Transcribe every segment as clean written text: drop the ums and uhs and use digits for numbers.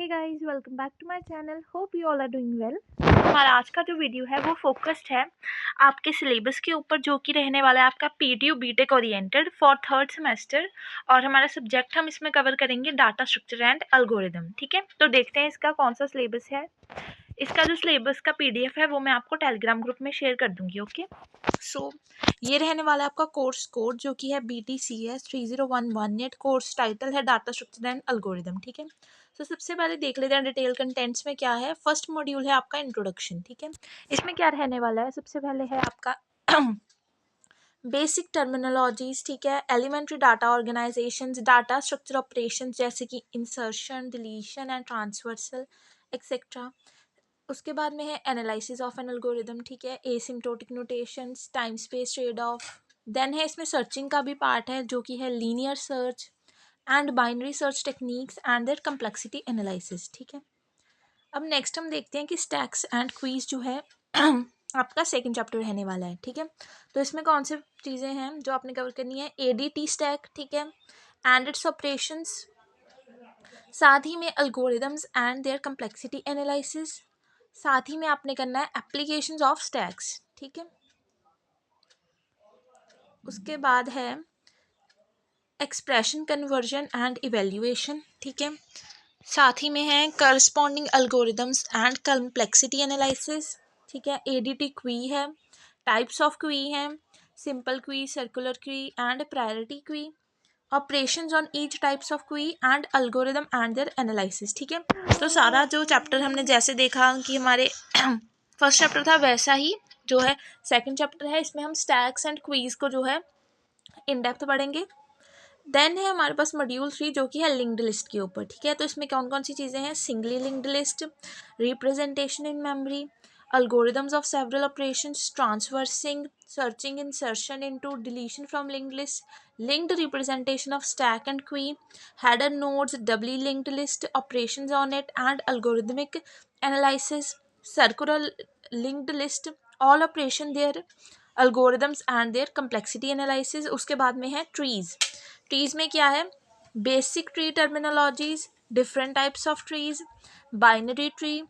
Guys, welcome back to my channel. Hope you all are doing well. हमारा आज का जो वीडियो है वो फोकस्ड है आपके सिलेबस के ऊपर, जो कि रहने वाला है आपका PTU BTech oriented for third semester. और हमारा सब्जेक्ट हम इसमें कवर करेंगे डाटा स्ट्रक्चर एंड एल्गोरिदम। ठीक है, तो देखते हैं इसका कौन सा सिलेबस है। इसका जो सिलेबस का पीडीएफ है वो मैं आपको टेलीग्राम ग्रुप में शेयर कर दूंगी। ओके, सो ये रहने वाला है आपका कोर्स कोड, जो कि है BTCS 3011 नेट। कोर्स टाइटल है डाटा स्ट्रक्चर एंड एल्गोरिदम। ठीक है, तो सबसे पहले देख लेते हैं डिटेल कंटेंट्स में क्या है। फर्स्ट मॉड्यूल है आपका इंट्रोडक्शन। ठीक है, इसमें क्या रहने वाला है, सबसे पहले है आपका बेसिक टर्मिनोलॉजीज। ठीक है, elementary data organisation, data structure operation जैसे कि insertion, deletion and transversal etcetera. उसके बाद में है एनालिसिस ऑफ एन एल्गोरिदम। ठीक है, asymptotic notations, time space trade off. Then है इसमें सर्चिंग का भी पार्ट है, जो कि है linear search and binary search techniques and their complexity analysis. ठीक है, अब नेक्स्ट हम देखते हैं कि स्टैक्स एंड क्वीज जो है आपका सेकंड चैप्टर रहने वाला है। ठीक है, तो इसमें कौन सी चीज़ें हैं जो आपने कवर करनी है। ADT स्टैक, ठीक है, एंड इट्स ऑपरेशंस, साथ ही में algorithms and their complexity analysis, साथ ही में आपने करना है एप्लीकेशंस ऑफ स्टैक्स। ठीक है, उसके बाद है एक्सप्रेशन कन्वर्जन एंड इवेल्युएशन। ठीक है, साथ ही में है corresponding algorithms and complexity analysis. ठीक है, ADT क्वी है, टाइप्स ऑफ क्वी हैं, simple queue, circular queue and priority queue, operations on each types of queue and algorithm and their analysis. ठीक है, तो सारा जो चैप्टर हमने जैसे देखा कि हमारे फर्स्ट चैप्टर था, वैसा ही जो है सेकंड चैप्टर है। इसमें हम स्टैक्स एंड क्वीज को जो है इन डेप्थ पढ़ेंगे। देन है हमारे पास मॉड्यूल 3, जो कि है लिंक्ड लिस्ट के ऊपर। ठीक है, तो इसमें कौन कौन सी चीज़ें हैं। Singly linked list, representation in memory, algorithms of several operations, transversing, searching, insertion into deletion from linked list, linked representation of stack and queue, header nodes, doubly linked list, operations on it and algorithmic analysis, circular linked list, all operation their algorithms and their complexity analysis। उसके बाद में है trees. Trees में क्या है, basic tree terminologies, different types of trees, binary tree,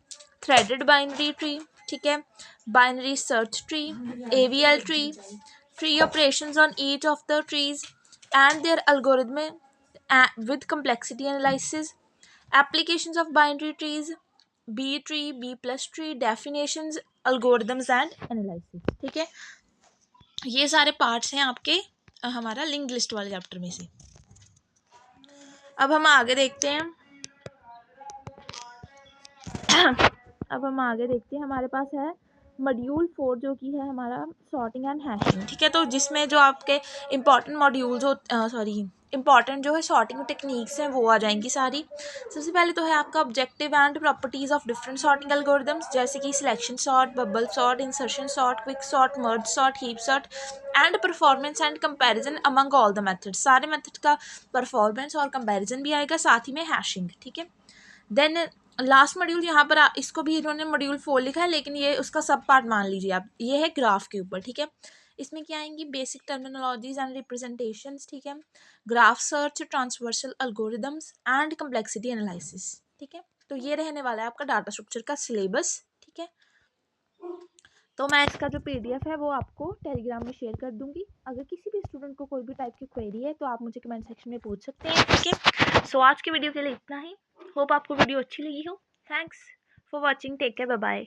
threaded binary tree, ठीक है, binary search tree, AVL tree, tree operations on each of the trees and their algorithm with complexity analysis, applications of binary trees, B tree, B plus tree, definitions, algorithms and analysis। ठीक है, ये सारे parts हैं आपके हमारा linked list वाले chapter में से। अब हम आगे देखते हैं हमारे पास है मॉड्यूल 4, जो कि है हमारा सॉर्टिंग एंड हैशिंग। ठीक है, तो जिसमें जो आपके इंपॉर्टेंट मॉड्यूल्स इंपॉर्टेंट जो है सॉर्टिंग टेक्निक्स हैं वो आ जाएंगी सारी। सबसे पहले तो है आपका objective and properties of different sorting algorithms, जैसे कि selection sort, bubble sort, insertion sort, quick sort, merge sort, heap sort and performance and comparison among all the methods. सारे मेथड का परफॉर्मेंस और कंपैरिजन भी आएगा, साथ ही में हैशिंग। ठीक है, देन लास्ट मॉड्यूल यहाँ पर इसको भी इन्होंने मॉड्यूल 4 लिखा है, लेकिन ये उसका सब पार्ट मान लीजिए आप, ये है ग्राफ के ऊपर। ठीक है, इसमें क्या आएंगी, बेसिक टर्मिनोलॉजीज एंड रिप्रेजेंटेशंस। ठीक है, graph search, transversal algorithms and complexity analysis. ठीक है, तो ये रहने वाला है आपका डाटा स्ट्रक्चर का सिलेबस। ठीक है, तो मैं इसका जो PDF है वो आपको टेलीग्राम में शेयर कर दूंगी। अगर किसी भी स्टूडेंट को कोई भी टाइप की क्वेरी है तो आप मुझे कमेंट सेक्शन में पूछ सकते हैं। ठीक है, सो आज की वीडियो के लिए इतना ही। होप आपको वीडियो अच्छी लगी हो। Thanks for watching, take care, bye bye.